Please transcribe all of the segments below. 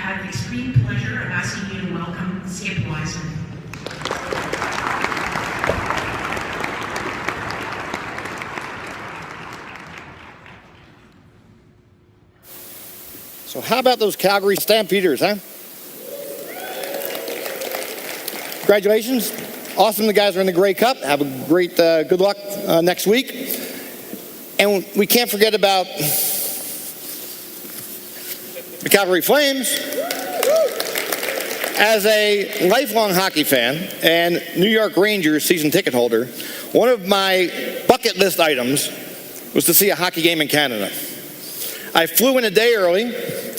have the extreme pleasure of asking you to welcome Skip Weisman. So how about those Calgary Stampeders, huh? Congratulations. Awesome the guys are in the Grey Cup. Have a great, good luck next week. And we can't forget about the Calgary Flames. As a lifelong hockey fan and New York Rangers season ticket holder, one of my bucket list items was to see a hockey game in Canada. I flew in a day early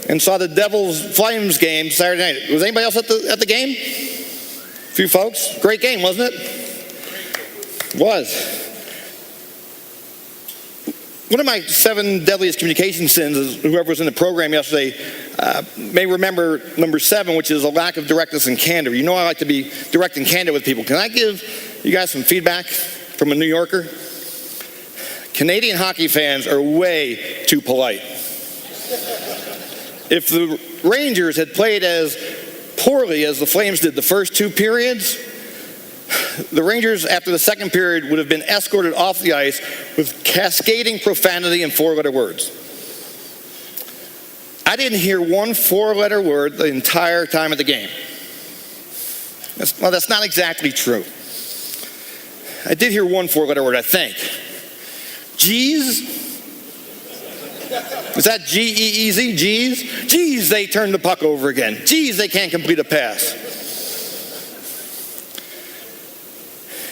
and saw the Devils Flames game Saturday night. Was anybody else at the game? A few folks. Great game, wasn't it? Was. One of my 7 deadliest communication sins, is whoever was in the program yesterday may remember number 7, which is a lack of directness and candor. You know I like to be direct and candid with people. Can I give you guys some feedback from a New Yorker? Canadian hockey fans are way too polite. If the Rangers had played as poorly as the Flames did the first 2 periods, the Rangers, after the second period, would have been escorted off the ice with cascading profanity and 4-letter words. I didn't hear one 4-letter word the entire time of the game. That's not exactly true. I did hear one 4-letter word, I think. Jeez? Is that G-E-E-Z? Jeez? Jeez, they turned the puck over again. Jeez, they can't complete a pass.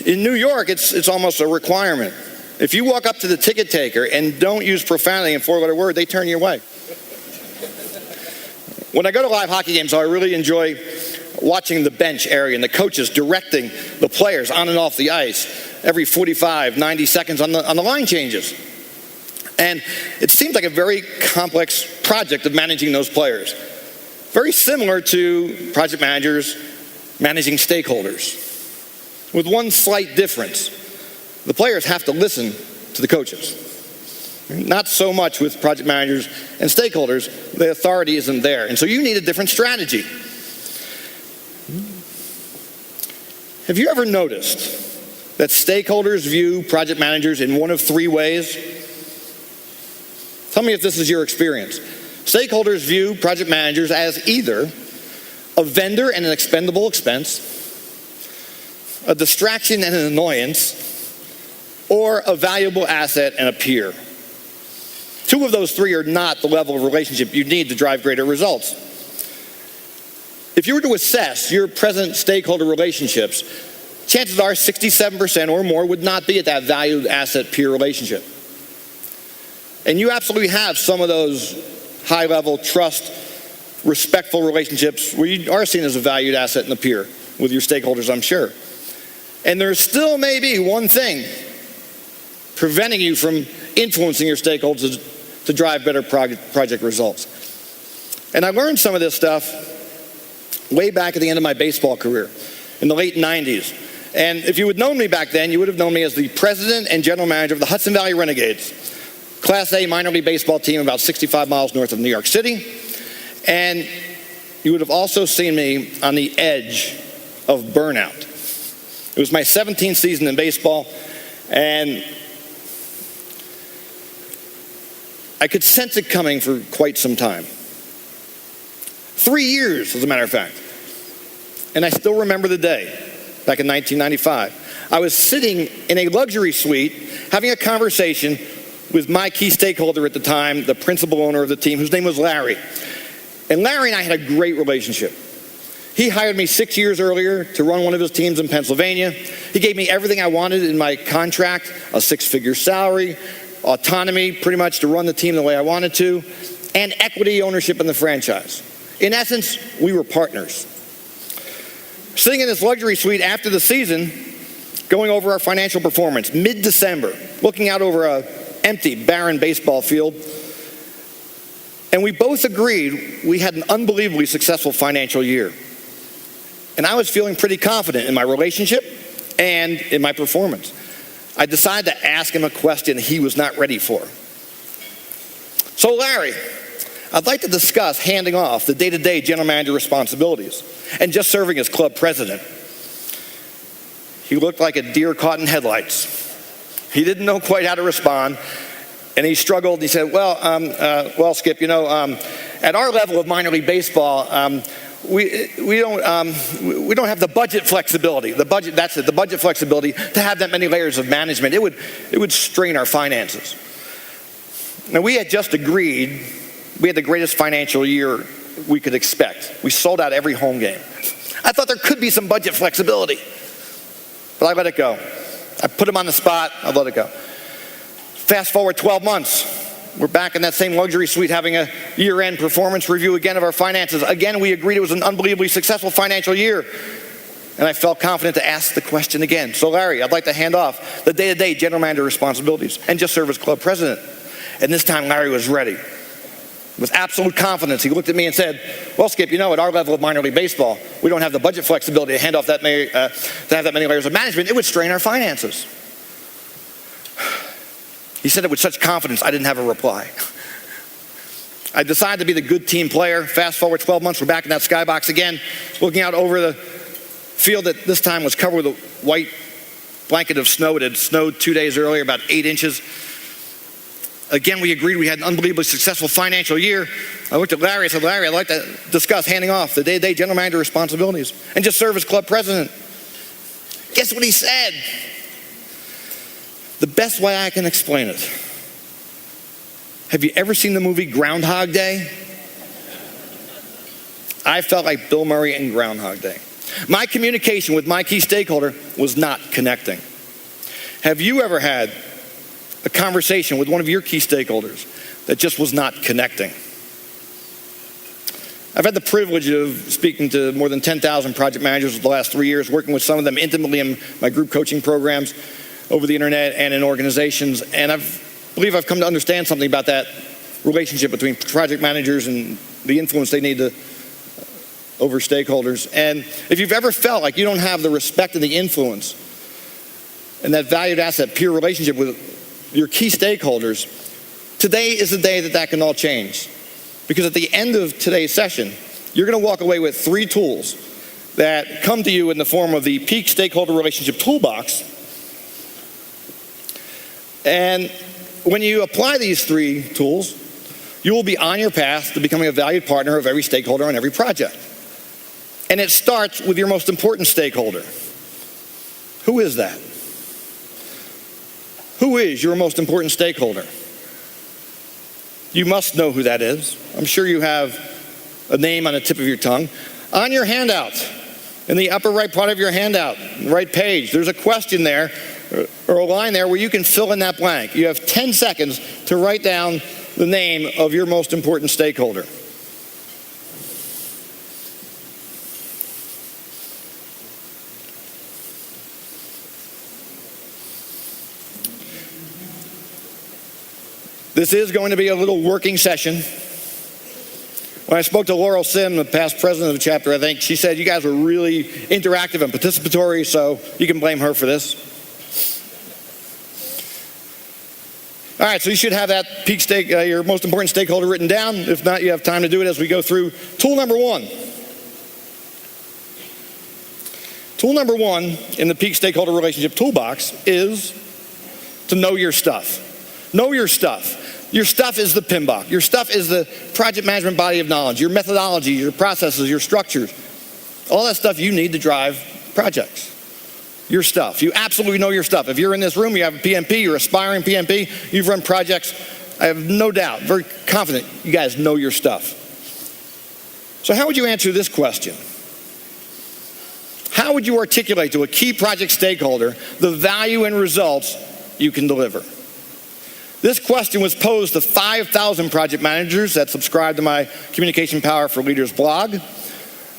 In New York, it's almost a requirement. If you walk up to the ticket taker and don't use profanity in 4-letter word, they turn you away. When I go to live hockey games, I really enjoy watching the bench area and the coaches directing the players on and off the ice every 45, 90 seconds on the line changes. And it seems like a very complex project of managing those players. Very similar to project managers managing stakeholders. With one slight difference. The players have to listen to the coaches. Not so much with project managers and stakeholders. The authority isn't there. And so you need a different strategy. Have you ever noticed that stakeholders view project managers in one of 3 ways? Tell me if this is your experience. Stakeholders view project managers as either a vendor and an expendable expense, a distraction and an annoyance, or a valuable asset and a peer. 2 of those 3 are not the level of relationship you need to drive greater results. If you were to assess your present stakeholder relationships, chances are 67% or more would not be at that valued asset peer relationship. And you absolutely have some of those high-level trust, respectful relationships where you are seen as a valued asset and a peer with your stakeholders, I'm sure. And there's still maybe one thing preventing you from influencing your stakeholders to drive better project results. And I learned some of this stuff way back at the end of my baseball career in the late 90s. And if you had known me back then, you would have known me as the president and general manager of the Hudson Valley Renegades, Class A minor league baseball team about 65 miles north of New York City. And you would have also seen me on the edge of burnout. It was my 17th season in baseball, and I could sense it coming for quite some time. 3 years, as a matter of fact. And I still remember the day, back in 1995. I was sitting in a luxury suite having a conversation with my key stakeholder at the time, the principal owner of the team, whose name was Larry. And Larry and I had a great relationship. He hired me 6 years earlier to run one of his teams in Pennsylvania. He gave me everything I wanted in my contract, a 6-figure salary, autonomy pretty much to run the team the way I wanted to, and equity ownership in the franchise. In essence, we were partners. Sitting in this luxury suite after the season, going over our financial performance, mid-December, looking out over an empty, barren baseball field, and we both agreed we had an unbelievably successful financial year. And I was feeling pretty confident in my relationship and in my performance. I decided to ask him a question he was not ready for. So Larry, I'd like to discuss handing off the day-to-day general manager responsibilities and just serving as club president. He looked like a deer caught in headlights. He didn't know quite how to respond, and he struggled. He said, well, Skip, at our level of minor league baseball, we don't have the budget flexibility. The budget flexibility to have that many layers of management. It would strain our finances. Now, we had just agreed we had the greatest financial year we could expect. We sold out every home game. I thought there could be some budget flexibility, but I let it go. I put him on the spot. I let it go. Fast forward 12 months. We're back in that same luxury suite having a year-end performance review again of our finances. Again, we agreed it was an unbelievably successful financial year. And I felt confident to ask the question again. So Larry, I'd like to hand off the day-to-day general manager responsibilities and just serve as club president. And this time Larry was ready. With absolute confidence, he looked at me and said, well, Skip, at our level of minor league baseball, we don't have the budget flexibility to hand off that many, to have that many layers of management. It would strain our finances. He said it with such confidence, I didn't have a reply. I decided to be the good team player. Fast forward 12 months, we're back in that skybox again, looking out over the field that this time was covered with a white blanket of snow. It had snowed 2 days earlier, about 8 inches. Again, we agreed we had an unbelievably successful financial year. I looked at Larry. I said, Larry, I'd like to discuss handing off the day-to-day general manager responsibilities and just serve as club president. Guess what he said? The best way I can explain it. Have you ever seen the movie Groundhog Day? I felt like Bill Murray in Groundhog Day. My communication with my key stakeholder was not connecting. Have you ever had a conversation with one of your key stakeholders that just was not connecting? I've had the privilege of speaking to more than 10,000 project managers over the last 3 years, working with some of them intimately in my group coaching programs over the internet and in organizations, and I believe I've come to understand something about that relationship between project managers and the influence they need to over stakeholders. And if you've ever felt like you don't have the respect and the influence and that valued asset, peer relationship with your key stakeholders, today is the day that can all change. Because at the end of today's session, you're going to walk away with 3 tools that come to you in the form of the Peak Stakeholder Relationship Toolbox. And when you apply these 3 tools, you will be on your path to becoming a valued partner of every stakeholder on every project. And it starts with your most important stakeholder. Who is that? Who is your most important stakeholder? You must know who that is. I'm sure you have a name on the tip of your tongue. On your handout, in the upper right part of your handout, right page, there's a question there, or a line there where you can fill in that blank. You have 10 seconds to write down the name of your most important stakeholder. This is going to be a little working session. When I spoke to Laurel Sim, the past president of the chapter, I think, she said you guys were really interactive and participatory, so you can blame her for this. All right, so you should have that your most important stakeholder written down. If not, you have time to do it as we go through. Tool number 1. Tool number 1 in the Peak Stakeholder Relationship Toolbox is to know your stuff. Know your stuff. Your stuff is the PMBOK. Your stuff is the project management body of knowledge, your methodology, your processes, your structures. All that stuff you need to drive projects. Your stuff. You absolutely know your stuff. If you're in this room, you have a PMP, you're aspiring PMP, you've run projects, I have no doubt, very confident, you guys know your stuff. So how would you answer this question? How would you articulate to a key project stakeholder the value and results you can deliver? This question was posed to 5,000 project managers that subscribed to my Communication Power for Leaders blog,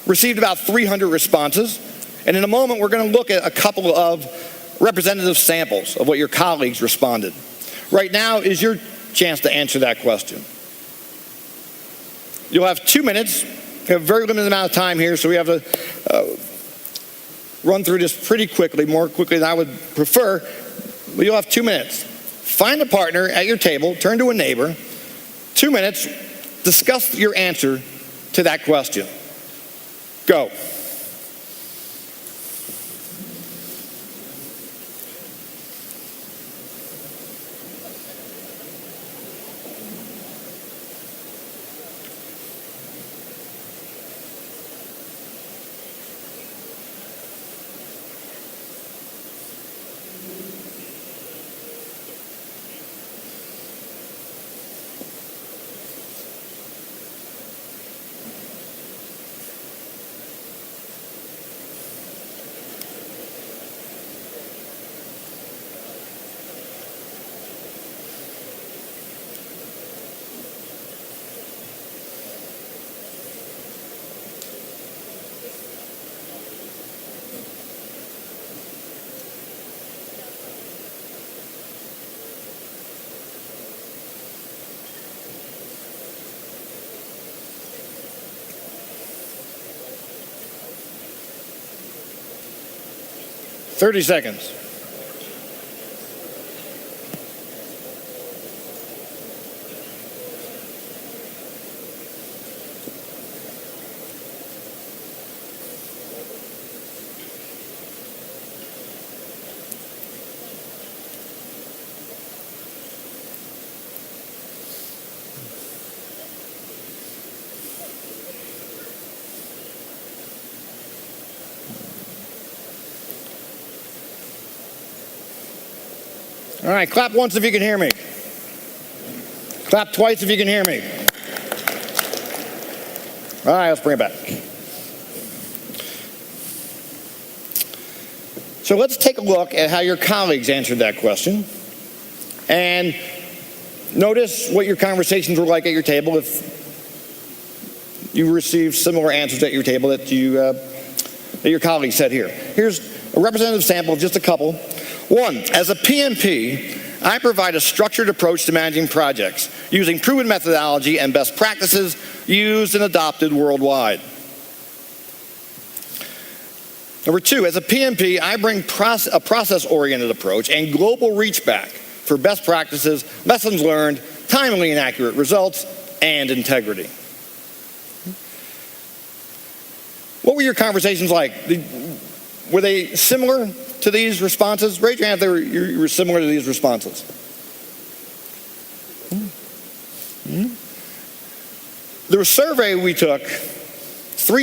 received about 300 responses, and in a moment we're going to look at a couple of representative samples of what your colleagues responded. Right now is your chance to answer that question. You'll have 2 minutes. We have a very limited amount of time here, so we have to run through this pretty quickly, more quickly than I would prefer, but you'll have 2 minutes. Find a partner at your table, turn to a neighbor, 2 minutes, Discuss your answer to that question. Go. Thirty seconds. All right, clap once if you can hear me. Clap twice if you can hear me. All right, let's bring it back. So let's take a look at how your colleagues answered that question. And notice what your conversations were like at your table if you received similar answers at your table that your colleagues said here. Here's a representative sample of just a couple. One, as a PMP, I provide a structured approach to managing projects using proven methodology and best practices used and adopted worldwide. Number two, as a PMP, I bring a process-oriented approach and global reach back for best practices, lessons learned, timely and accurate results, and integrity. What were your conversations like? Were they similar to these responses? Raise your hand if you were similar to these responses. The survey we took,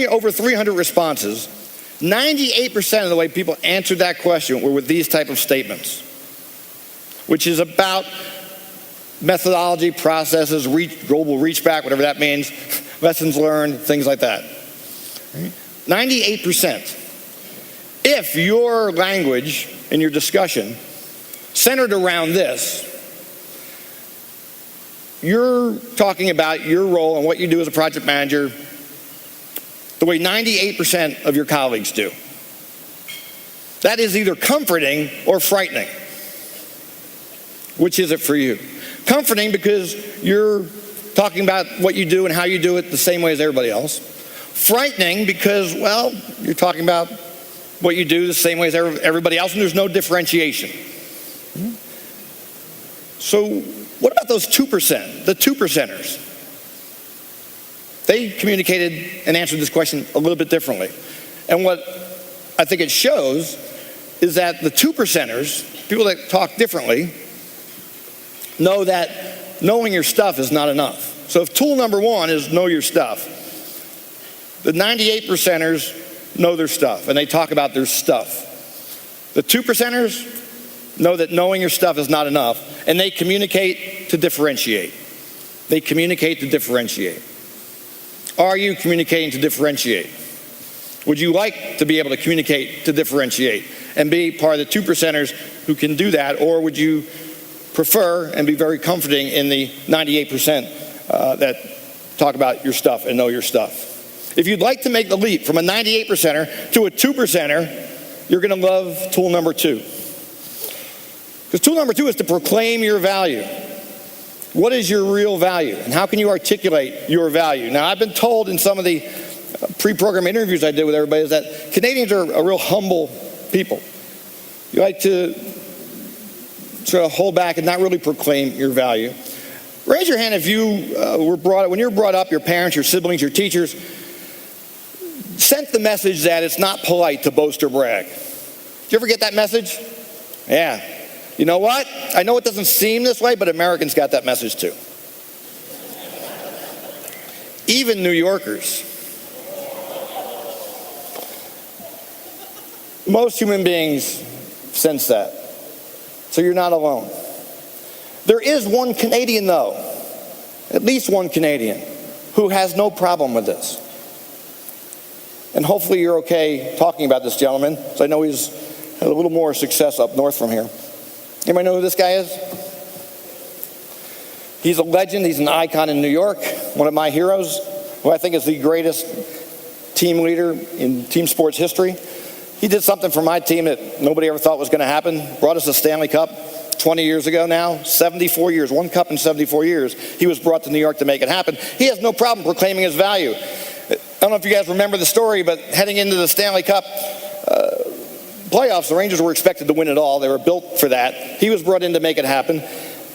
over 300 responses, 98% of the way people answered that question were with these type of statements, which is about methodology, processes, global reach back, whatever that means, lessons learned, things like that. 98%. If your language in your discussion centered around this, you're talking about your role and what you do as a project manager the way 98% of your colleagues do. That is either comforting or frightening. Which is it for you? Comforting because you're talking about what you do and how you do it the same way as everybody else. Frightening because, well, you're talking about what you do the same way as everybody else, and there's no differentiation. So what about those 2%, the 2%ers? They communicated and answered this question a little bit differently. And what I think it shows is that the 2%ers, people that talk differently, know that knowing your stuff is not enough. So if tool number one is know your stuff, the 98%ers know their stuff, and they talk about their stuff. The 2%ers know that knowing your stuff is not enough, and they communicate to differentiate. They communicate to differentiate. Are you communicating to differentiate? Would you like to be able to communicate to differentiate and be part of the 2%ers who can do that, or would you prefer and be very comforting in the 98% that talk about your stuff and know your stuff? If you'd like to make the leap from a 98%er to a 2%er, you're going to love tool number two. Because tool number two is to proclaim your value. What is your real value? And how can you articulate your value? Now, I've been told in some of the pre-program interviews I did with everybody is that Canadians are a real humble people. You like to sort of hold back and not really proclaim your value. Raise your hand if when you were brought up, your parents, your siblings, your teachers sent the message that it's not polite to boast or brag. Did you ever get that message? Yeah. You know what? I know it doesn't seem this way, but Americans got that message too. Even New Yorkers. Most human beings sense that. So you're not alone. There is one Canadian, though, at least one Canadian, who has no problem with this. And hopefully you're okay talking about this gentleman, so I know he's had a little more success up north from here. Anybody know who this guy is? He's a legend. He's an icon in New York, one of my heroes, who I think is the greatest team leader in team sports history. He did something for my team that nobody ever thought was going to happen. Brought us a Stanley Cup 20 years ago now, 74 years, one cup in 74 years. He was brought to New York to make it happen. He has no problem proclaiming his value. I don't know if you guys remember the story, but heading into the Stanley Cup playoffs, the Rangers were expected to win it all. They were built for that. He was brought in to make it happen.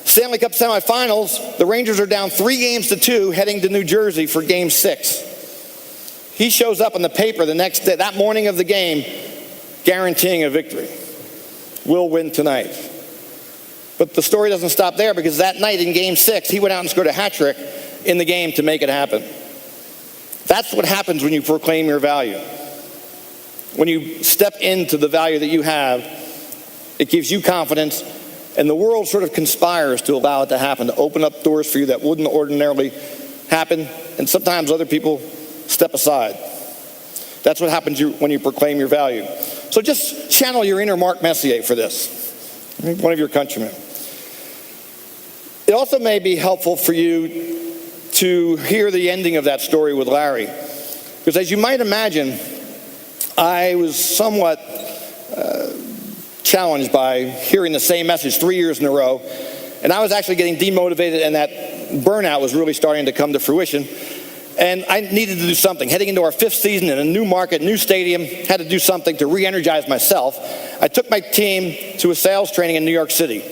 Stanley Cup semifinals, the Rangers are down 3-2 heading to New Jersey for Game 6. He shows up in the paper the next day, that morning of the game, guaranteeing a victory. We'll win tonight. But the story doesn't stop there, because that night in Game 6, he went out and scored a hat trick in the game to make it happen. That's what happens when you proclaim your value. When you step into the value that you have, it gives you confidence, and the world sort of conspires to allow it to happen, to open up doors for you that wouldn't ordinarily happen, and sometimes other people step aside. That's what happens when you proclaim your value. So just channel your inner Mark Messier for this, one of your countrymen. It also may be helpful for you to hear the ending of that story with Larry, because as you might imagine, I was somewhat challenged by hearing the same message 3 years in a row, and I was actually getting demotivated, and that burnout was really starting to come to fruition. And I needed to do something. Heading into our 5th season in a new market, new stadium, had to do something to re-energize myself. I took my team to a sales training in New York City.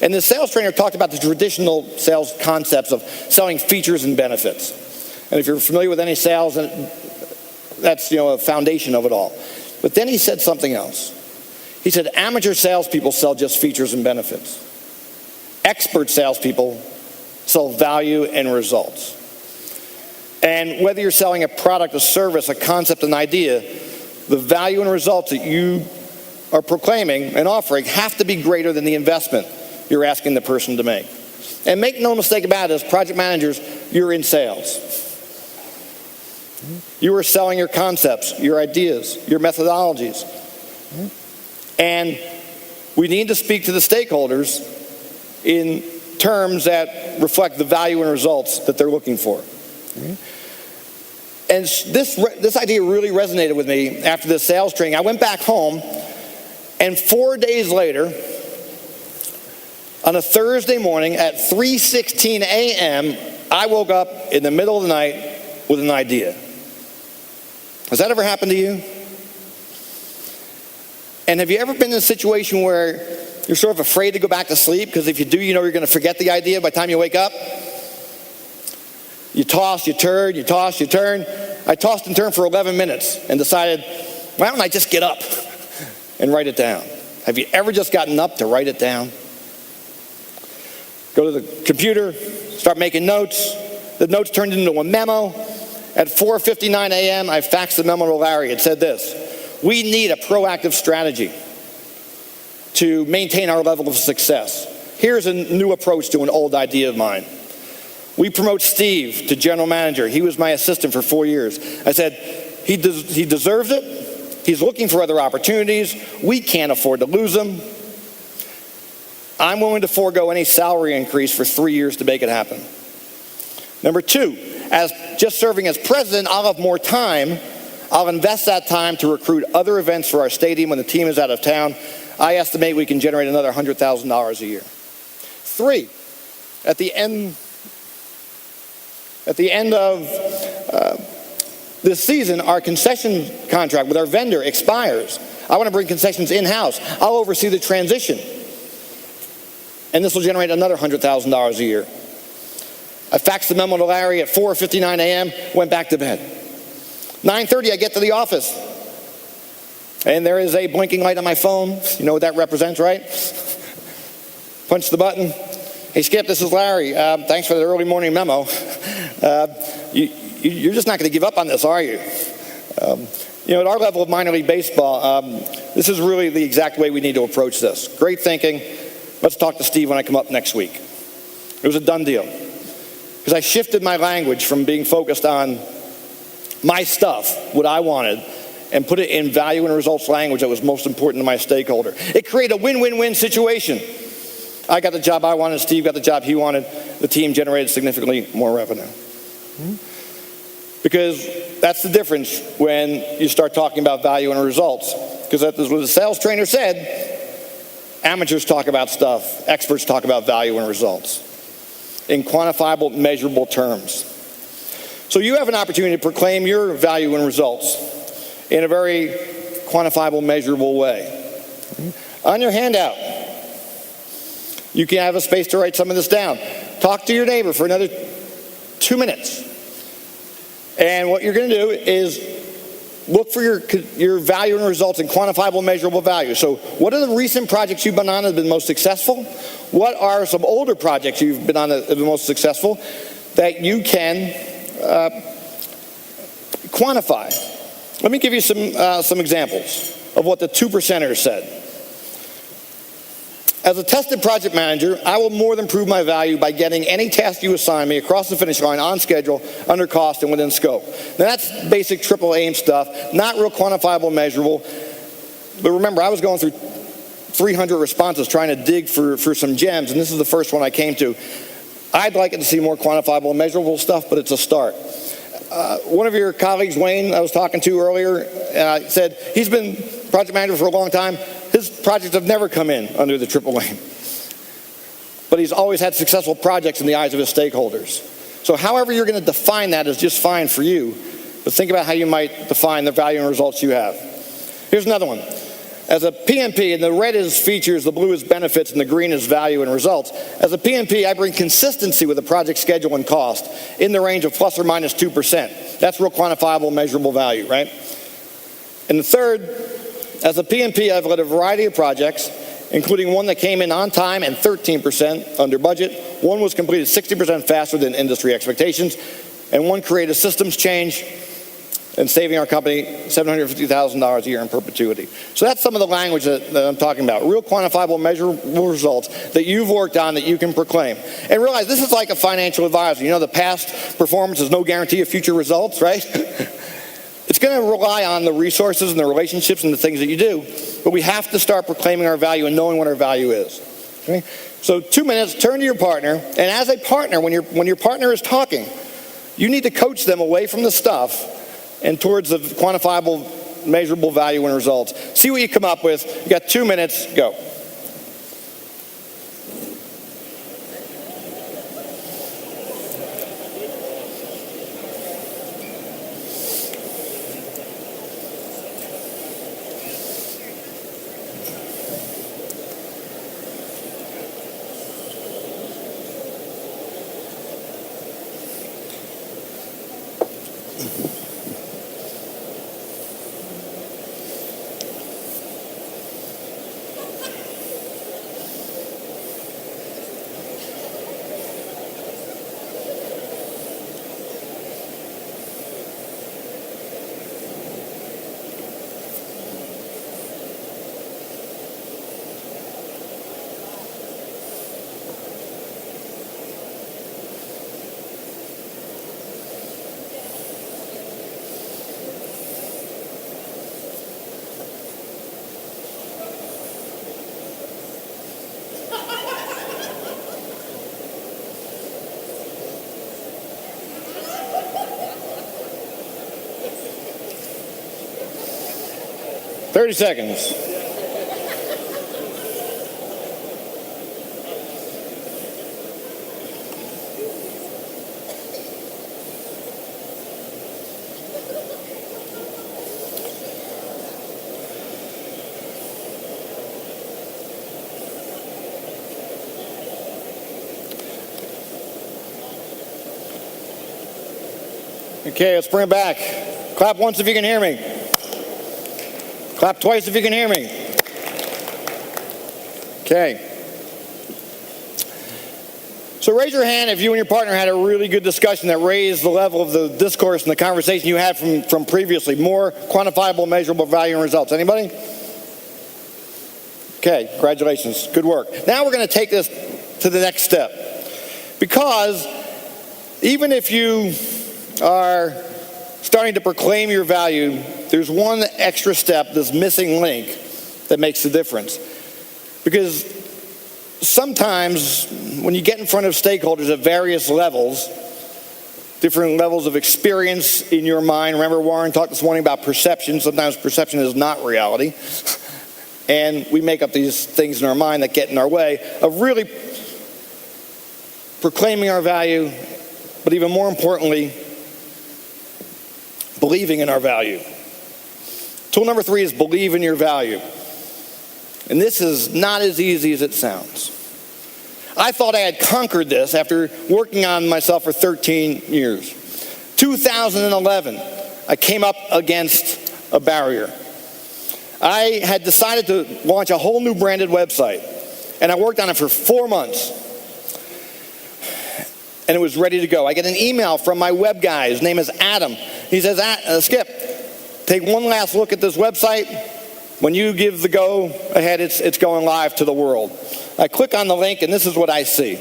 And the sales trainer talked about the traditional sales concepts of selling features and benefits. And if you're familiar with any sales, that's a foundation of it all. But then he said something else. He said, amateur salespeople sell just features and benefits. Expert salespeople sell value and results. And whether you're selling a product, a service, a concept, an idea, the value and results that you are proclaiming and offering have to be greater than the investment you're asking the person to make. And make no mistake about it, as project managers, you're in sales. You are selling your concepts, your ideas, your methodologies. And we need to speak to the stakeholders in terms that reflect the value and results that they're looking for. And this idea really resonated with me after this sales training. I went back home, and 4 days later, on a Thursday morning at 3:16 a.m., I woke up in the middle of the night with an idea. Has that ever happened to you? And have you ever been in a situation where you're sort of afraid to go back to sleep, because if you do, you're going to forget the idea by the time you wake up? You toss, you turn, you toss, you turn. I tossed and turned for 11 minutes and decided, why don't I just get up and write it down? Have you ever just gotten up to write it down? Go to the computer, start making notes. The notes turned into a memo. At 4:59 a.m., I faxed the memo to Larry. It said this: we need a proactive strategy to maintain our level of success. Here's a new approach to an old idea of mine. We promote Steve to general manager. He was my assistant for 4 years. I said, he deserves it. He's looking for other opportunities. We can't afford to lose him. I'm willing to forego any salary increase for 3 years to make it happen. Number 2, as just serving as president, I'll have more time. I'll invest that time to recruit other events for our stadium when the team is out of town. I estimate we can generate another $100,000 a year. 3, at the end of this season, our concession contract with our vendor expires. I want to bring concessions in-house. I'll oversee the transition. And this will generate another $100,000 a year. I faxed the memo to Larry at 4:59 a.m., went back to bed. 9:30, I get to the office. And there is a blinking light on my phone. You know what that represents, right? Punch the button. Hey, Skip, this is Larry. Thanks for the early morning memo. You're just not going to give up on this, are you? At our level of minor league baseball, this is really the exact way we need to approach this. Great thinking. Let's talk to Steve when I come up next week. It was a done deal. Because I shifted my language from being focused on my stuff, what I wanted, and put it in value and results language that was most important to my stakeholder. It created a win-win-win situation. I got the job I wanted, Steve got the job he wanted, the team generated significantly more revenue. Because that's the difference when you start talking about value and results. Because that's what the sales trainer said, amateurs talk about stuff, experts talk about value and results in quantifiable, measurable terms. So you have an opportunity to proclaim your value and results in a very quantifiable, measurable way. On your handout, you can have a space to write some of this down. Talk to your neighbor for another 2 minutes. And what you're going to do is look for your value and results in quantifiable, measurable value. So what are the recent projects you've been on that have been most successful? What are some older projects you've been on that have been most successful that you can quantify? Let me give you some examples of what the 2%ers said. As a tested project manager, I will more than prove my value by getting any task you assign me across the finish line on schedule, under cost, and within scope. Now that's basic triple aim stuff, not real quantifiable, measurable. But remember, I was going through 300 responses trying to dig for some gems, and this is the first one I came to. I'd like it to see more quantifiable and measurable stuff, but it's a start. One of your colleagues, Wayne, I was talking to earlier, said he's been project manager for a long time. His projects have never come in under the triple aim. But he's always had successful projects in the eyes of his stakeholders. So however you're going to define that is just fine for you. But think about how you might define the value and results you have. Here's another one. As a PMP, and the red is features, the blue is benefits, and the green is value and results. As a PMP, I bring consistency with the project schedule and cost in the range of plus or minus 2%. That's real quantifiable, measurable value, right? And the third, as a PMP, I've led a variety of projects, including one that came in on time and 13% under budget. One was completed 60% faster than industry expectations, and one created a systems change and saving our company $750,000 a year in perpetuity. So that's some of the language that I'm talking about. Real quantifiable, measurable results that you've worked on that you can proclaim. And realize this is like a financial advisor. You know, the past performance is no guarantee of future results, right? It's going to rely on the resources and the relationships and the things that you do. But we have to start proclaiming our value and knowing what our value is. Okay? So 2 minutes, turn to your partner. And as a partner, when your partner is talking, you need to coach them away from the stuff and towards the quantifiable, measurable value and results. See what you come up with. You got 2 minutes, go. Thirty seconds. Okay, let's bring it back. Clap once if you can hear me. Clap twice if you can hear me. Okay. So raise your hand if you and your partner had a really good discussion that raised the level of the discourse and the conversation you had from previously. More quantifiable, measurable value and results. Anybody? Okay, congratulations. Good work. Now we're going to take this to the next step. Because even if you are starting to proclaim your value, there's one extra step, this missing link, that makes the difference. Because sometimes when you get in front of stakeholders at various levels, different levels of experience in your mind, remember Warren talked this morning about perception. Sometimes perception is not reality. And we make up these things in our mind that get in our way of really proclaiming our value, but even more importantly, believing in our value. Tool number 3 is believe in your value. And this is not as easy as it sounds. I thought I had conquered this after working on myself for 13 years. 2011, I came up against a barrier. I had decided to launch a whole new branded website, and I worked on it for 4 months. And it was ready to go. I get an email from my web guy. His name is Adam. He says, Skip, take one last look at this website. When you give the go ahead, it's going live to the world. I click on the link, and this is what I see.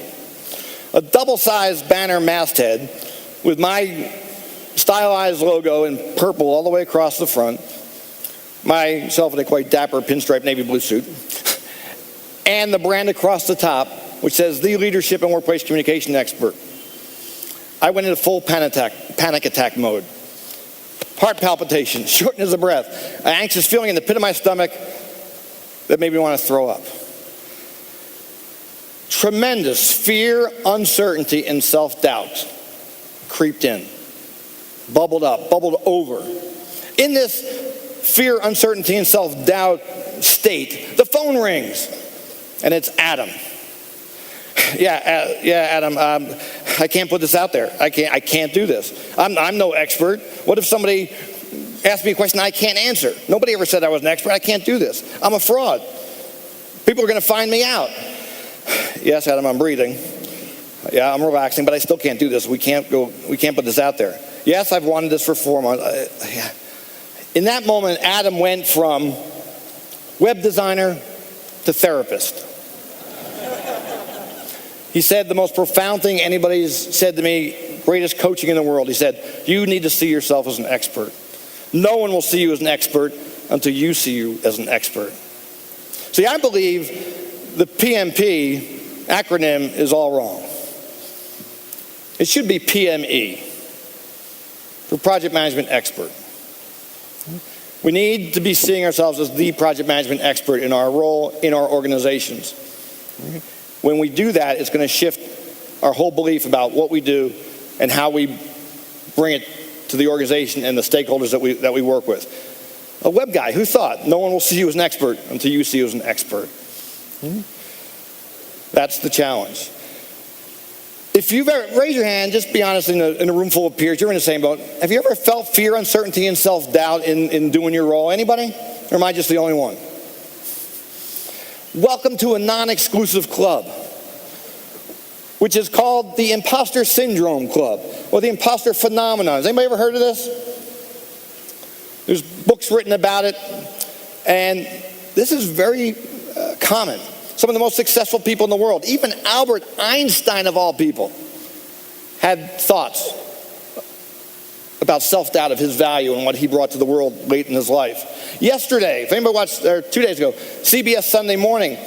A double-sized banner masthead with my stylized logo in purple all the way across the front, myself in a quite dapper pinstripe navy blue suit, and the brand across the top, which says, the leadership and workplace communication expert. I went into full panic attack mode. Heart palpitations, shortness of breath, an anxious feeling in the pit of my stomach that made me want to throw up. Tremendous fear, uncertainty, and self-doubt creeped in, bubbled up, bubbled over. In this fear, uncertainty, and self-doubt state, the phone rings, and it's Adam. Adam, I can't put this out there. I can't do this. I'm no expert. What if somebody asks me a question I can't answer? Nobody ever said I was an expert. I can't do this. I'm a fraud. People are going to find me out. Yes, Adam, I'm breathing. Yeah, I'm relaxing, but I still can't do this. We can't put this out there. Yes, I've wanted this for 4 months. In that moment, Adam went from web designer to therapist. He said the most profound thing anybody's said to me, greatest coaching in the world. He said, you need to see yourself as an expert. No one will see you as an expert until you see you as an expert. See, I believe the PMP acronym is all wrong. It should be PME, for project management expert. We need to be seeing ourselves as the project management expert in our role in our organizations. When we do that, it's going to shift our whole belief about what we do and how we bring it to the organization and the stakeholders that we work with. A web guy, who thought? No one will see you as an expert until you see you as an expert. That's the challenge. If you've ever, raise your hand, just be honest, in a room full of peers, you're in the same boat. Have you ever felt fear, uncertainty, and self-doubt in doing your role? Anybody? Or am I just the only one? Welcome to a non-exclusive club, which is called the Imposter Syndrome Club, or the Imposter Phenomenon. Has anybody ever heard of this? There's books written about it, and this is very common. Some of the most successful people in the world, even Albert Einstein of all people, had thoughts about self-doubt of his value and what he brought to the world late in his life. Yesterday, if anybody watched, or 2 days ago, CBS Sunday Morning,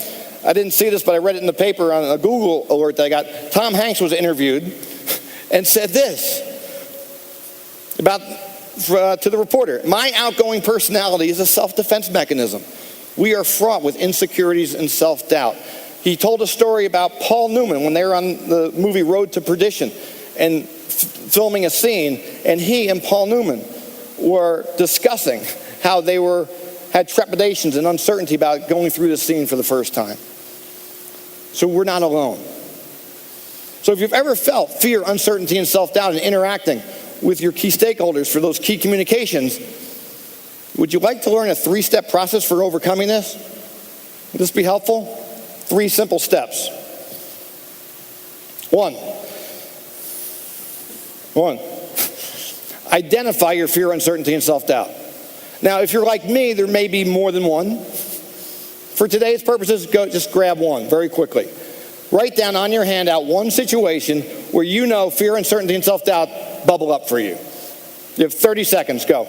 I didn't see this, but I read it in the paper on a Google alert that I got. Tom Hanks was interviewed and said this about to the reporter: my outgoing personality is a self-defense mechanism. We are fraught with insecurities and self-doubt. He told a story about Paul Newman when they were on the movie Road to Perdition and filming a scene, and he and Paul Newman were discussing how they had trepidations and uncertainty about going through the scene for the first time. So we're not alone. So if you've ever felt fear, uncertainty, and self-doubt in interacting with your key stakeholders for those key communications, would you like to learn a 3-step process for overcoming this? Would this be helpful? 3 simple steps. One, identify your fear, uncertainty, and self-doubt. Now, if you're like me, there may be more than one. For today's purposes, just grab one very quickly. Write down on your handout one situation where you know fear, uncertainty, and self-doubt bubble up for you. You have 30 seconds. Go.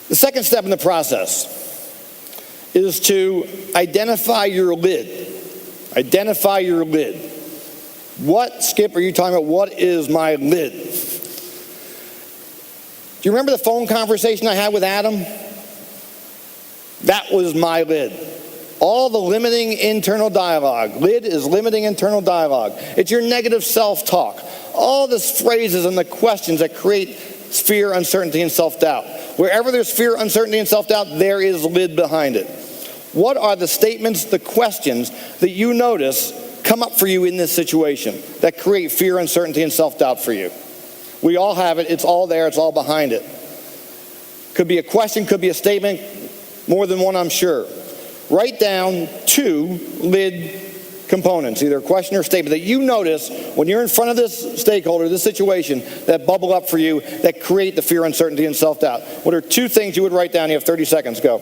The second step in the process is to identify your lid. Identify your lid. What, Skip, are you talking about? What is my lid? Do you remember the phone conversation I had with Adam? That was my lid. All the limiting internal dialogue. Lid is limiting internal dialogue. It's your negative self-talk. All the phrases and the questions that create fear, uncertainty, and self-doubt. Wherever there's fear, uncertainty, and self-doubt, there is a lid behind it. What are the statements, the questions that you notice come up for you in this situation that create fear, uncertainty, and self-doubt for you? We all have it. It's all there. It's all behind it. Could be a question, could be a statement, more than one, I'm sure. Write down 2 lid components, either a question or a statement, that you notice when you're in front of this stakeholder, this situation, that bubble up for you, that create the fear, uncertainty, and self-doubt. What are 2 things you would write down? You have 30 seconds. Go.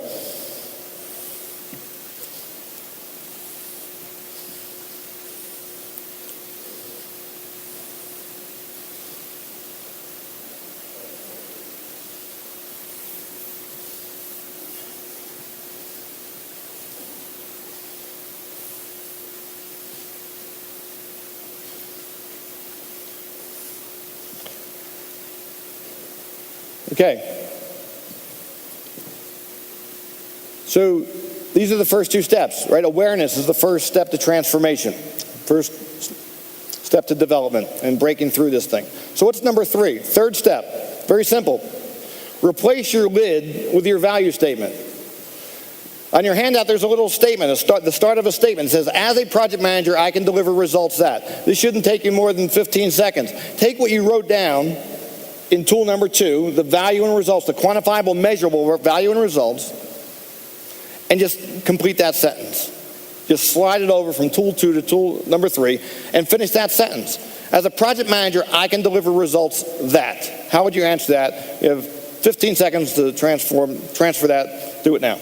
Okay. So these are the first 2 steps, right? Awareness is the first step to transformation, first step to development and breaking through this thing. So what's number 3? Third step, very simple. Replace your lid with your value statement. On your handout, there's a little statement, the start of a statement. It says, as a project manager, I can deliver results that. This shouldn't take you more than 15 seconds. Take what you wrote down in tool number 2, the value and results, the quantifiable, measurable value and results, and just complete that sentence. Just slide it over from tool 2 to tool number 3 and finish that sentence. As a project manager, I can deliver results that. How would you answer that? You have 15 seconds to transfer that. Do it now.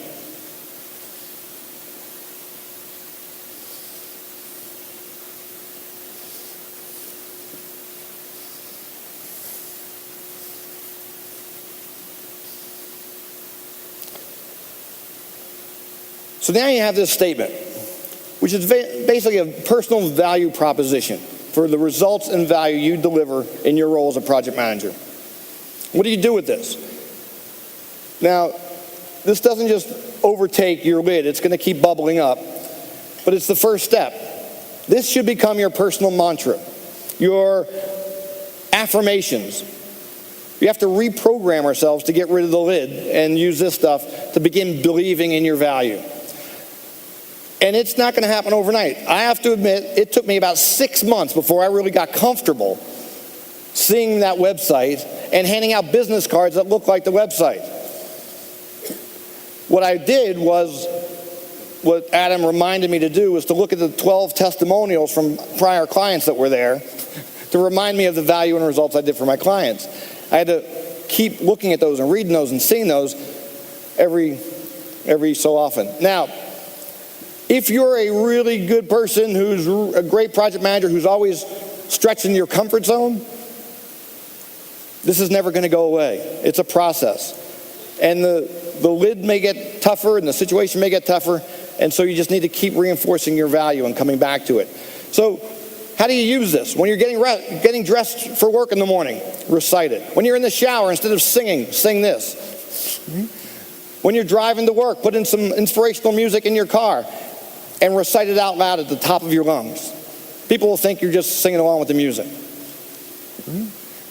So now you have this statement, which is basically a personal value proposition for the results and value you deliver in your role as a project manager. What do you do with this? Now, this doesn't just overtake your lid. It's going to keep bubbling up, but it's the first step. This should become your personal mantra, your affirmations. We have to reprogram ourselves to get rid of the lid and use this stuff to begin believing in your value. And it's not going to happen overnight. I have to admit, it took me about 6 months before I really got comfortable seeing that website and handing out business cards that looked like the website. What I did was, what Adam reminded me to do, was to look at the 12 testimonials from prior clients that were there to remind me of the value and results I did for my clients. I had to keep looking at those and reading those and seeing those every so often. Now, if you're a really good person who's a great project manager who's always stretching your comfort zone, this is never going to go away. It's a process. And the lid may get tougher and the situation may get tougher, and so you just need to keep reinforcing your value and coming back to it. So how do you use this? When you're getting dressed for work in the morning, recite it. When you're in the shower, instead of singing, sing this. When you're driving to work, put in some inspirational music in your car and recite it out loud at the top of your lungs. People will think you're just singing along with the music.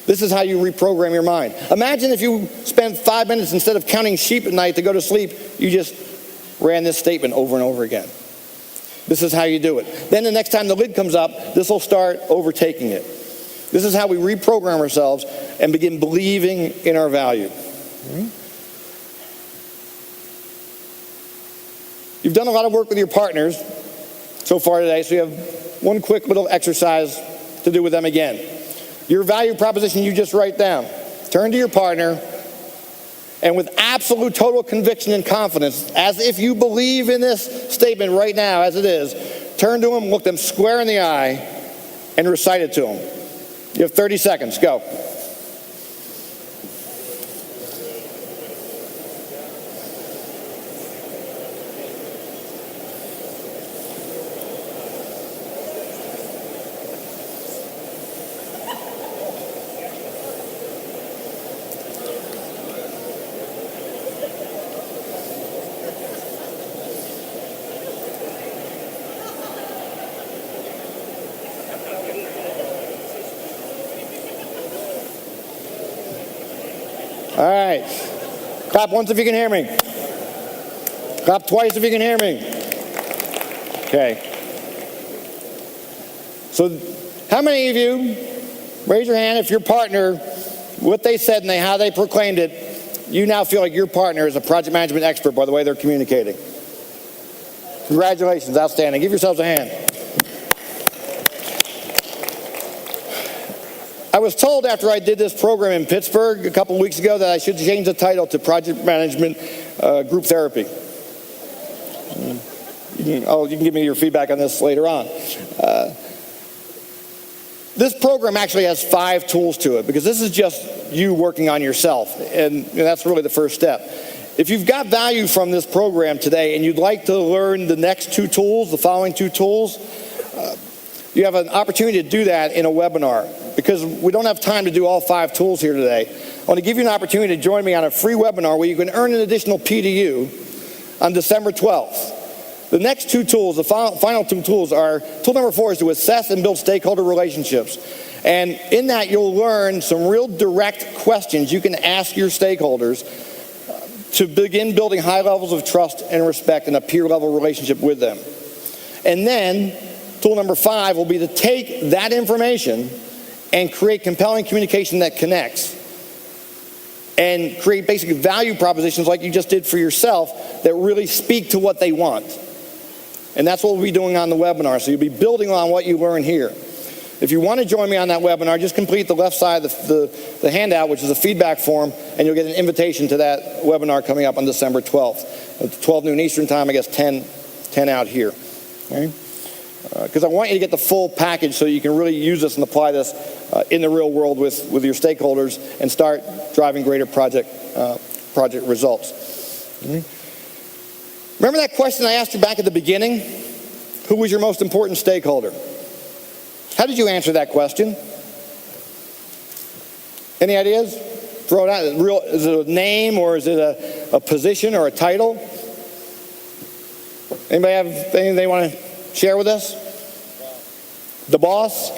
This is how you reprogram your mind. Imagine if you spent 5 minutes, instead of counting sheep at night to go to sleep, you just ran this statement over and over again. This is how you do it. Then the next time the lid comes up, this will start overtaking it. This is how we reprogram ourselves and begin believing in our value. You've done a lot of work with your partners so far today, so you have one quick little exercise to do with them again. Your value proposition you just write down. Turn to your partner and with absolute total conviction and confidence, as if you believe in this statement right now as it is, turn to them, look them square in the eye, and recite it to them. You have 30 seconds. Go. All right. Clap once if you can hear me. Clap twice if you can hear me. Okay. So how many of you, raise your hand if your partner, what they said and how they proclaimed it, you now feel like your partner is a project management expert by the way they're communicating? Congratulations, outstanding. Give yourselves a hand. I was told after I did this program in Pittsburgh a couple of weeks ago that I should change the title to Project Management Group Therapy. You can give me your feedback on this later on. This program actually has 5 tools to it because this is just you working on yourself, and that's really the first step. If you've got value from this program today and you'd like to learn the next 2 tools, the following 2 tools, you have an opportunity to do that in a webinar. Because we don't have time to do all 5 tools here today, I want to give you an opportunity to join me on a free webinar where you can earn an additional PDU on December 12th. The next 2 tools, the final 2 tools are, tool number 4 is to assess and build stakeholder relationships. And in that you'll learn some real direct questions you can ask your stakeholders to begin building high levels of trust and respect in a peer level relationship with them. And then tool number 5 will be to take that information and create compelling communication that connects and create basically value propositions like you just did for yourself that really speak to what they want. And that's what we'll be doing on the webinar. So you'll be building on what you learn here. If you want to join me on that webinar, just complete the left side of the handout, which is a feedback form, and you'll get an invitation to that webinar coming up on December 12th. At 12 noon Eastern time, I guess 10 out here. Okay? Because I want you to get the full package so you can really use this and apply this in the real world with your stakeholders and start driving greater project results. Remember that question I asked you back at the beginning? Who was your most important stakeholder? How did you answer that question? Any ideas? Throw it out. Is it a name or is it a position or a title? Anybody have anything they want to share with us? The boss?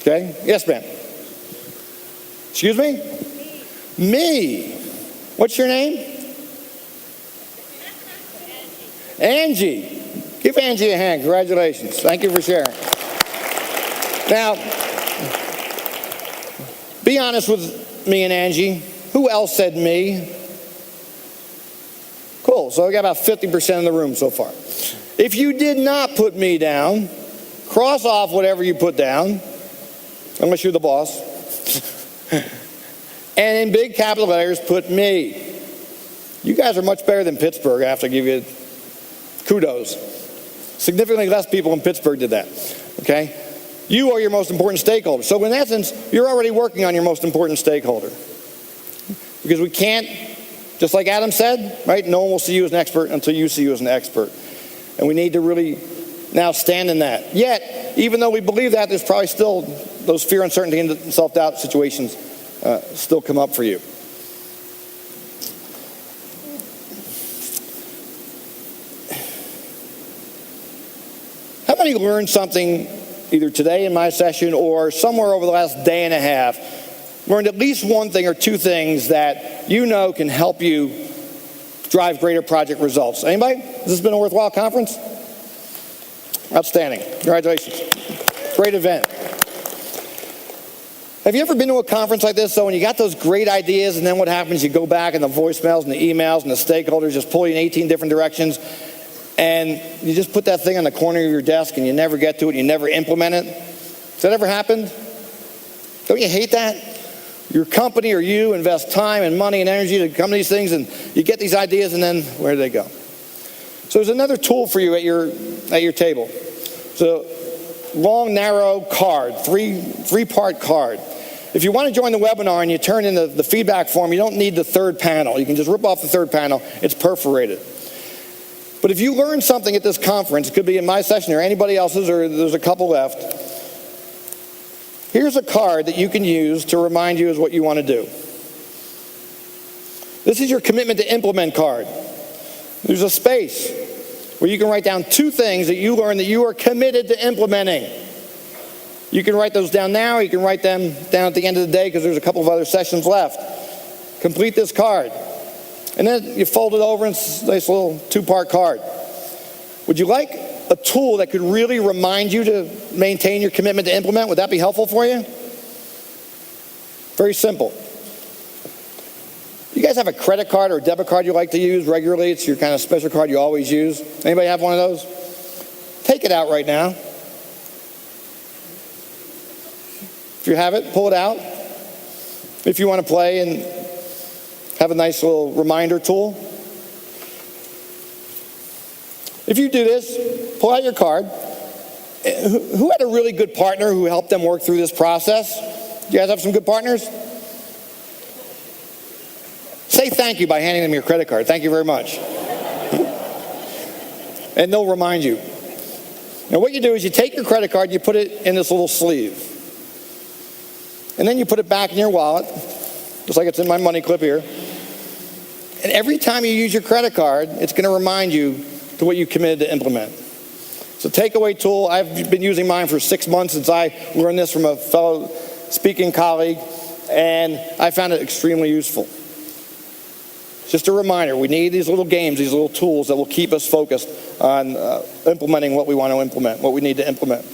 Okay. Yes, ma'am. Excuse me? Me. What's your name? Angie. Give Angie a hand. Congratulations. Thank you for sharing. Now, be honest with me and Angie. Who else said me? Cool. So we got about 50% in the room so far. If you did not put me down, cross off whatever you put down, unless you're the boss. And in big capital letters, put me. You guys are much better than Pittsburgh. I have to give you kudos. Significantly less people in Pittsburgh did that. Okay? You are your most important stakeholder. So in essence, you're already working on your most important stakeholder. Because we can't, just like Adam said, right? No one will see you as an expert until you see you as an expert. And we need to really now stand in that. Yet, even though we believe that, there's probably still those fear, uncertainty, and self-doubt situations still come up for you. Anybody learned something either today in my session or somewhere over the last day and a half, learned at least one thing or two things that you know can help you drive greater project results? Anybody? Has this been a worthwhile conference? Outstanding. Congratulations. Great event. Have you ever been to a conference like this, though, and you got those great ideas, and then what happens? You go back and the voicemails and the emails and the stakeholders just pull you in 18 different directions, and you just put that thing on the corner of your desk and you never get to it, and you never implement it? Has that ever happened? Don't you hate that? Your company or you invest time and money and energy to come to these things, and you get these ideas, and then where do they go? So there's another tool for you at your table. So long, narrow card, three-part card. If you want to join the webinar and you turn in the feedback form, you don't need the third panel. You can just rip off the third panel. It's perforated. But if you learn something at this conference, it could be in my session or anybody else's, or there's a couple left, here's a card that you can use to remind you of what you want to do. This is your commitment to implement card. There's a space where you can write down 2 things that you learned that you are committed to implementing. You can write those down now. You can write them down at the end of the day because there's a couple of other sessions left. Complete this card. And then you fold it over and it's a nice little 2-part card. Would you like a tool that could really remind you to maintain your commitment to implement? Would that be helpful for you? Very simple. You guys have a credit card or a debit card you like to use regularly? It's your kind of special card you always use. Anybody have one of those? Take it out right now. If you have it, pull it out. If you want to play and have a nice little reminder tool. If you do this, pull out your card. Who had a really good partner who helped them work through this process? You guys have some good partners? Say thank you by handing them your credit card. Thank you very much. And they'll remind you. Now what you do is you take your credit card, you put it in this little sleeve. And then you put it back in your wallet, just like it's in my money clip here. And every time you use your credit card, it's going to remind you to what you committed to implement. It's a takeaway tool. I've been using mine for 6 months since I learned this from a fellow speaking colleague, and I found it extremely useful. Just a reminder, we need these little games, these little tools that will keep us focused on implementing what we want to implement, what we need to implement.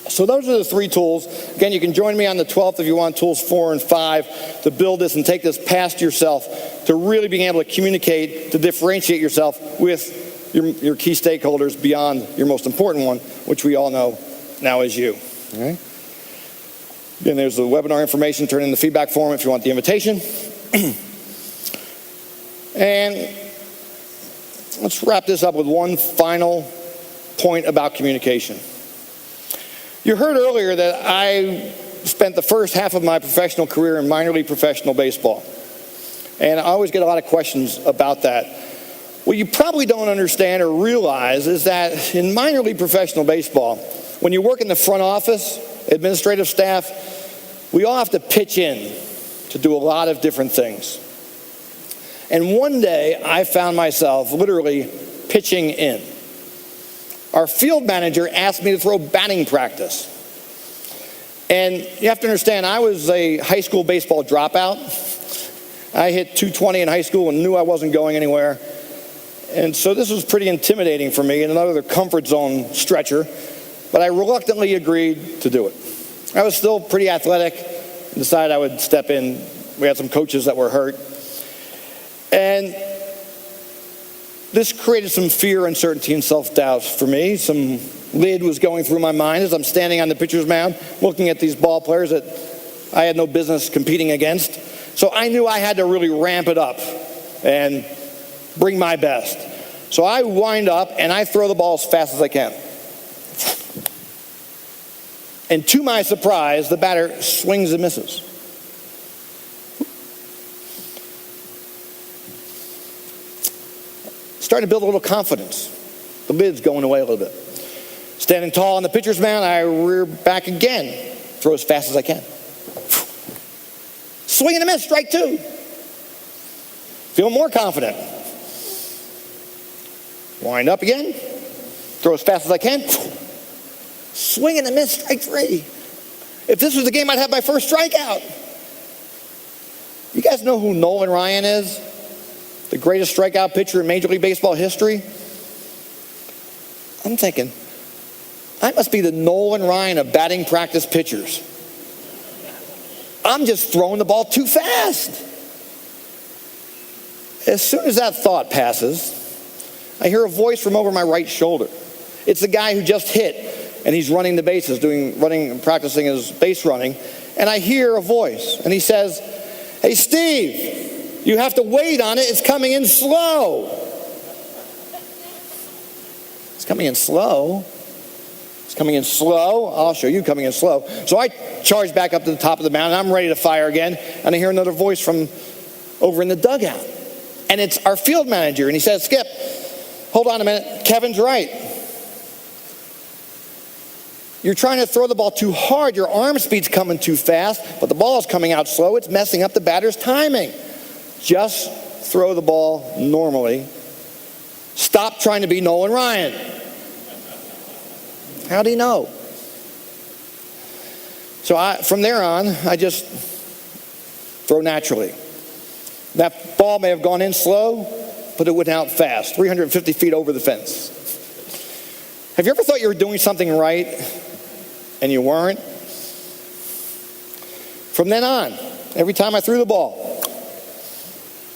So those are the 3 tools. Again, you can join me on the 12th if you want tools 4 and 5 to build this and take this past yourself to really being able to communicate, to differentiate yourself with your key stakeholders beyond your most important one, which we all know now is you. All right? Again, there's the webinar information. Turn in the feedback form if you want the invitation. And let's wrap this up with one final point about communication. You heard earlier that I spent the first half of my professional career in minor league professional baseball. And I always get a lot of questions about that. What you probably don't understand or realize is that in minor league professional baseball, when you work in the front office, administrative staff, we all have to pitch in to do a lot of different things. And one day, I found myself literally pitching in. Our field manager asked me to throw batting practice. And you have to understand, I was a high school baseball dropout. I hit 220 in high school and knew I wasn't going anywhere. And so this was pretty intimidating for me, and another comfort zone stretcher. But I reluctantly agreed to do it. I was still pretty athletic and decided I would step in. We had some coaches that were hurt. And this created some fear, uncertainty, and self-doubt for me. Some lid was going through my mind as I'm standing on the pitcher's mound looking at these ball players that I had no business competing against. So I knew I had to really ramp it up and bring my best. So I wind up and I throw the ball as fast as I can. And to my surprise, the batter swings and misses. Starting to build a little confidence. The lid's going away a little bit. Standing tall on the pitcher's mound, I rear back again. Throw as fast as I can. Swing and a miss, strike 2. Feel more confident. Wind up again. Throw as fast as I can. Swing and a miss, strike three. If this was the game, I'd have my first strikeout. You guys know who Nolan Ryan is? The greatest strikeout pitcher in Major League Baseball history? I'm thinking, I must be the Nolan Ryan of batting practice pitchers. I'm just throwing the ball too fast. As soon as that thought passes, I hear a voice from over my right shoulder. It's the guy who just hit, and he's running the bases, practicing his base running. And I hear a voice, and he says, "Hey, Steve, you have to wait on it. It's coming in slow." It's coming in slow. It's coming in slow. I'll show you coming in slow. So I charge back up to the top of the mound, and I'm ready to fire again. And I hear another voice from over in the dugout. And it's our field manager. And he says, "Skip, hold on a minute. Kevin's right. You're trying to throw the ball too hard. Your arm speed's coming too fast, but the ball is coming out slow. It's messing up the batter's timing. Just throw the ball normally. Stop trying to be Nolan Ryan." How'd he know? So from there on, I just throw naturally. That ball may have gone in slow, but it went out fast, 350 feet over the fence. Have you ever thought you were doing something right and you weren't? From then on, every time I threw the ball,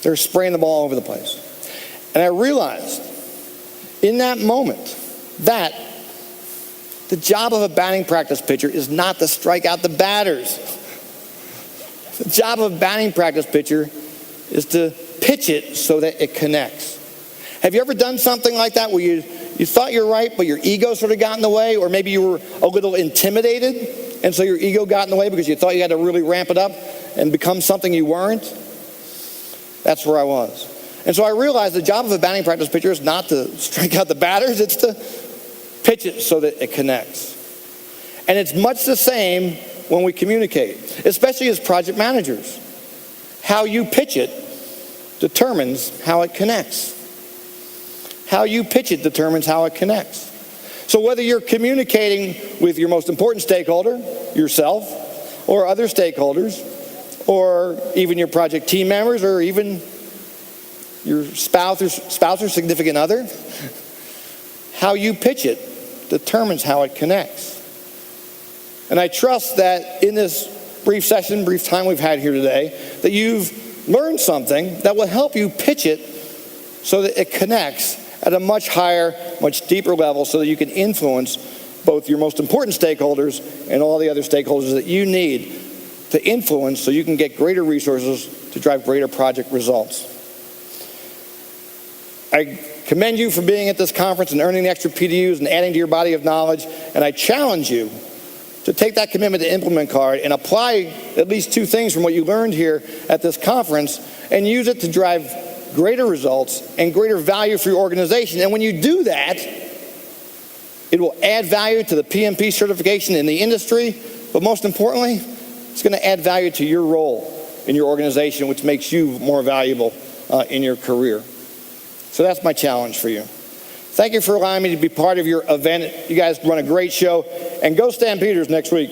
they were spraying the ball over the place. And I realized in that moment that the job of a batting practice pitcher is not to strike out the batters. The job of a batting practice pitcher is to pitch it so that it connects. Have you ever done something like that where you thought you're right, but your ego sort of got in the way, or maybe you were a little intimidated, and so your ego got in the way because you thought you had to really ramp it up and become something you weren't? That's where I was. And so I realized the job of a batting practice pitcher is not to strike out the batters, it's to pitch it so that it connects. And it's much the same when we communicate, especially as project managers. How you pitch it determines how it connects. How you pitch it determines how it connects. So whether you're communicating with your most important stakeholder, yourself, or other stakeholders, or even your project team members, or even your spouse or significant other, how you pitch it determines how it connects. And I trust that in this brief time we've had here today, that you've learned something that will help you pitch it so that it connects at a much higher, much deeper level, so that you can influence both your most important stakeholders and all the other stakeholders that you need to influence so you can get greater resources to drive greater project results. I commend you for being at this conference and earning the extra PDUs and adding to your body of knowledge, and I challenge you to take that commitment to implement card and apply at least two things from what you learned here at this conference and use it to drive greater results and greater value for your organization. And when you do that, it will add value to the PMP certification in the industry, but most importantly, it's going to add value to your role in your organization, which makes you more valuable in your career. So that's my challenge for you. Thank you for allowing me to be part of your event. You guys run a great show, and go Stampeders next week.